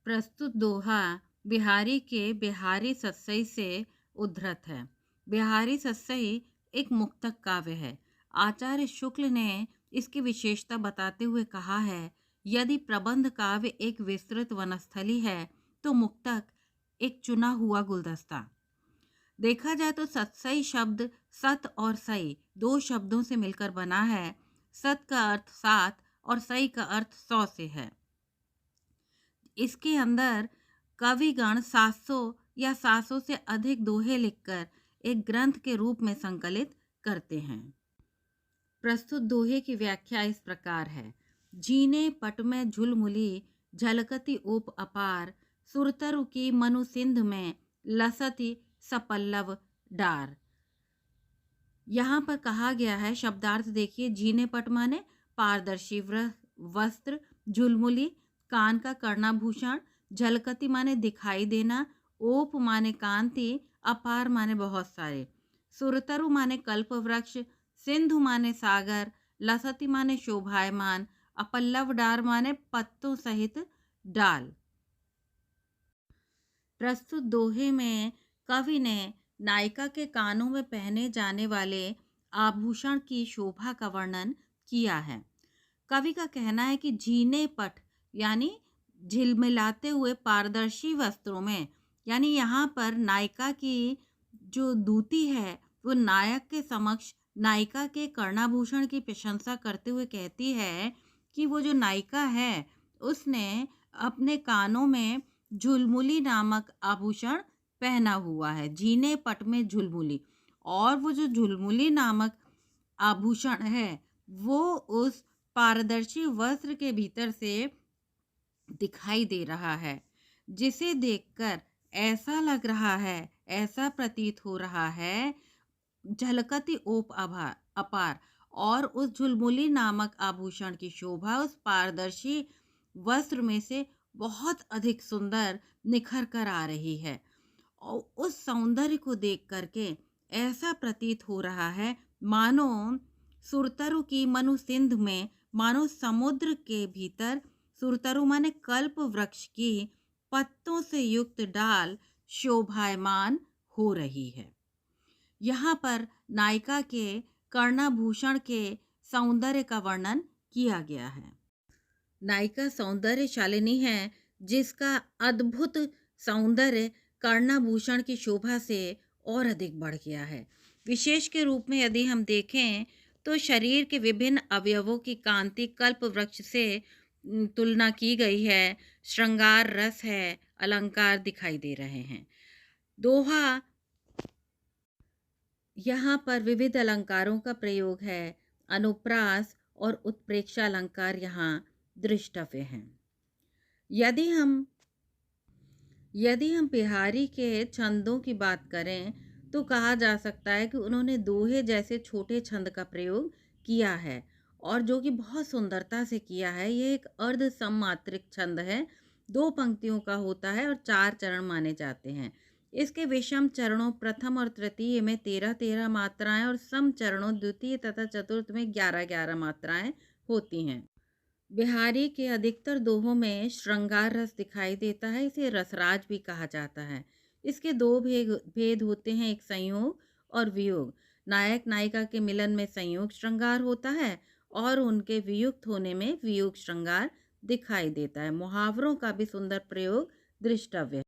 प्रस्तुत दोहा बिहारी के बिहारी सत्सई से उद्धृत है। बिहारी सत्सई एक मुक्तक काव्य है। आचार्य शुक्ल ने इसकी विशेषता बताते हुए कहा है, यदि प्रबंध काव्य एक विस्तृत वनस्थली है तो मुक्तक एक चुना हुआ गुलदस्ता। देखा जाए तो सत्सई शब्द सत और सई दो शब्दों से मिलकर बना है। सत का अर्थ सात और सई का अर्थ 100 से है। इसके अंदर कविगण 700 या 700 से अधिक दोहे लिखकर एक ग्रंथ के रूप में संकलित करते हैं। प्रस्तुत दोहे की व्याख्या इस प्रकार है। जीने पट में झुलमुली झलकती ओप अपार, सुरतरु की मनु सिंध में लसती सपल्लव डार। यहाँ पर कहा गया है, शब्दार्थ देखिए। जीने पट माने पारदर्शी वस्त्र, झुलमुली कान का कर्णाभूषण, झलकती माने दिखाई देना, ओप माने कांति, अपार माने बहुत सारे, सुरतरु माने कल्प वृक्ष, सिंधु माने सागर, लसती माने शोभायमान, अपल्लव डार माने पत्तों सहित डाल। प्रस्तुत दोहे में कवि ने नायिका के कानों में पहने जाने वाले आभूषण की शोभा का वर्णन किया है। कवि का कहना है कि झीने पट यानी झिलमिलाते हुए पारदर्शी वस्त्रों में, यानी यहाँ पर नायिका की जो दूती है वो नायक के समक्ष नायिका के कर्णाभूषण की प्रशंसा करते हुए कहती है कि वो जो नायिका है उसने अपने कानों में झुलमुली नामक आभूषण पहना हुआ है। जीने पट में झुलमुली, और वो जो झुलमुली नामक आभूषण है वो उस पारदर्शी वस्त्र के भीतर से दिखाई दे रहा है, जिसे देखकर ऐसा लग रहा है, ऐसा प्रतीत हो रहा है, झलकती ओप अपार। और उस झुलमुली नामक आभूषण की शोभा उस पारदर्शी वस्त्र में से बहुत अधिक सुंदर निखर कर आ रही है। और उस सौंदर्य को देख करके ऐसा प्रतीत हो रहा है मानो सुरतरु की मनु सिंध में, मानो समुद्र के भीतर सुरतरु माने कल्प वृक्ष की पत्तों से युक्त डाल शोभायमान हो रही है। यहाँ पर नायिका के कर्णाभूषण के सौंदर्य का वर्णन किया गया है। नायिका सौंदर्यशालिनी है, जिसका अद्भुत सौंदर्य कर्णाभूषण की शोभा से और अधिक बढ़ गया है। विशेष के रूप में यदि हम देखें तो शरीर के विभिन्न अवयवों की कांति कल्प वृक्ष से तुलना की गई है। श्रृंगार रस है, अलंकार दिखाई दे रहे हैं। दोहा यहाँ पर विविध अलंकारों का प्रयोग है। अनुप्रास और उत्प्रेक्षा अलंकार यहाँ दृष्टव्य हैं। यदि हम बिहारी के छंदों की बात करें तो कहा जा सकता है कि उन्होंने दोहे जैसे छोटे छंद का प्रयोग किया है, और जो कि बहुत सुंदरता से किया है। ये एक अर्ध सममात्रिक छंद है, 2 पंक्तियों का होता है और 4 चरण माने जाते हैं। इसके विषम चरणों प्रथम और तृतीय में 13-13 मात्राएं और सम चरणों द्वितीय तथा चतुर्थ में 11-11 मात्राएं होती हैं। बिहारी के अधिकतर दोहों में श्रृंगार रस दिखाई देता है। इसे रसराज भी कहा जाता है। इसके 2 भेद होते हैं, एक संयोग और वियोग। नायक नायिका के मिलन में संयोग श्रृंगार होता है और उनके वियुक्त होने में वियोग श्रृंगार दिखाई देता है। मुहावरों का भी सुंदर प्रयोग दृष्टव्य है।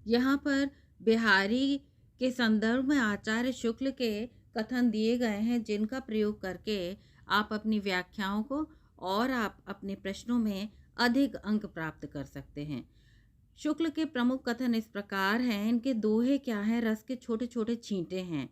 यहाँ पर बिहारी के संदर्भ में आचार्य शुक्ल के कथन दिए गए हैं, जिनका प्रयोग करके आप अपनी व्याख्याओं को और आप अपने प्रश्नों में अधिक अंक प्राप्त कर सकते हैं। शुक्ल के प्रमुख कथन इस प्रकार हैं। इनके दोहे क्या हैं? रस के छोटे छोटे छींटे हैं।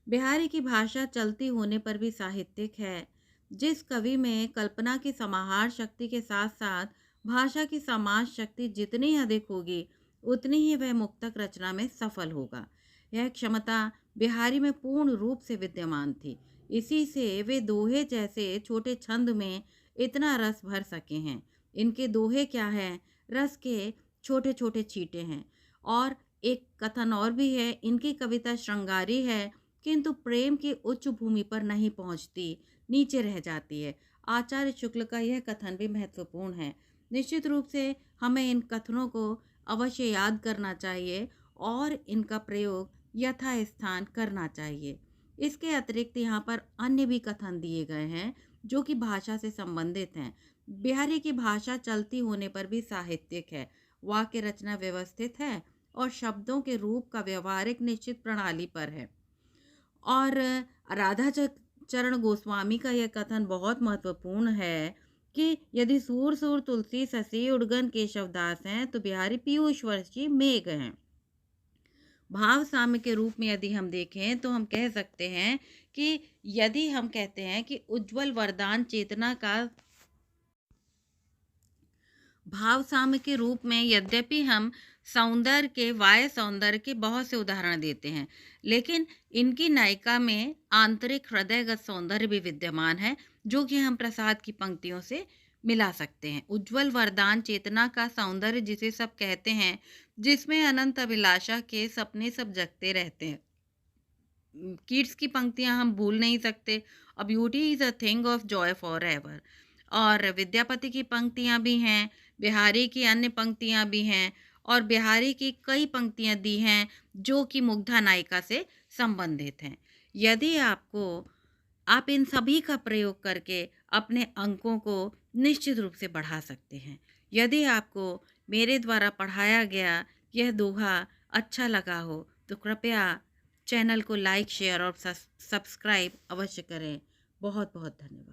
बिहारी की भाषा चलती होने पर भी साहित्यिक है। जिस कवि में कल्पना की समाहार शक्ति के साथ साथ भाषा की समाज शक्ति जितनी अधिक होगी, उतनी ही वह मुक्तक रचना में सफल होगा। यह क्षमता बिहारी में पूर्ण रूप से विद्यमान थी। इसी से वे दोहे जैसे छोटे छंद में इतना रस भर सके हैं। इनके दोहे क्या हैं? रस के छोटे छोटे छींटे हैं। और एक कथन और भी है, इनकी कविता श्रृंगारी है किंतु प्रेम की उच्च भूमि पर नहीं पहुंचती, नीचे रह जाती है। आचार्य शुक्ल का यह कथन भी महत्वपूर्ण है। निश्चित रूप से हमें इन कथनों को अवश्य याद करना चाहिए और इनका प्रयोग यथास्थान करना चाहिए। इसके अतिरिक्त यहाँ पर अन्य भी कथन दिए गए हैं जो कि भाषा से संबंधित हैं। बिहारी की भाषा चलती होने पर भी साहित्यिक है, वाक्य रचना व्यवस्थित है और शब्दों के रूप का व्यवहारिक निश्चित प्रणाली पर है। और चरण गोस्वामी का यह कथन बहुत महत्वपूर्ण है कि यदि सूर सूर तुलसी ससी उड़गन केशवदास हैं तो बिहारी पीयूष वर्षी मेघ हैं। भाव साम्य के रूप में यदि हम देखें तो हम कह सकते हैं कि यदि हम कहते हैं कि उज्जवल वरदान चेतना का भाव साम्य के रूप में यद्यपि हम सौंदर्य के वाय सौंदर्य के बहुत से उदाहरण देते हैं, लेकिन इनकी नायिका में आंतरिक हृदयगत सौंदर्य भी विद्यमान है जो कि हम प्रसाद की पंक्तियों से मिला सकते हैं। उज्जवल वरदान चेतना का सौंदर्य जिसे सब कहते हैं, जिसमें अनंत अभिलाषा के सपने सब जगते रहते हैं। कीट्स की पंक्तियां हम भूल नहीं सकते, a beauty is a thing of Joy for ever. और विद्यापति की पंक्तियां भी हैं, बिहारी की अन्य पंक्तियां भी हैं और बिहारी की कई पंक्तियां दी हैं जो कि मुग्धा नायिका से संबंधित हैं। यदि आप इन सभी का प्रयोग करके अपने अंकों को निश्चित रूप से बढ़ा सकते हैं। यदि आपको मेरे द्वारा पढ़ाया गया यह दोहा अच्छा लगा हो तो कृपया चैनल को लाइक शेयर और सब्सक्राइब अवश्य करें। बहुत बहुत धन्यवाद।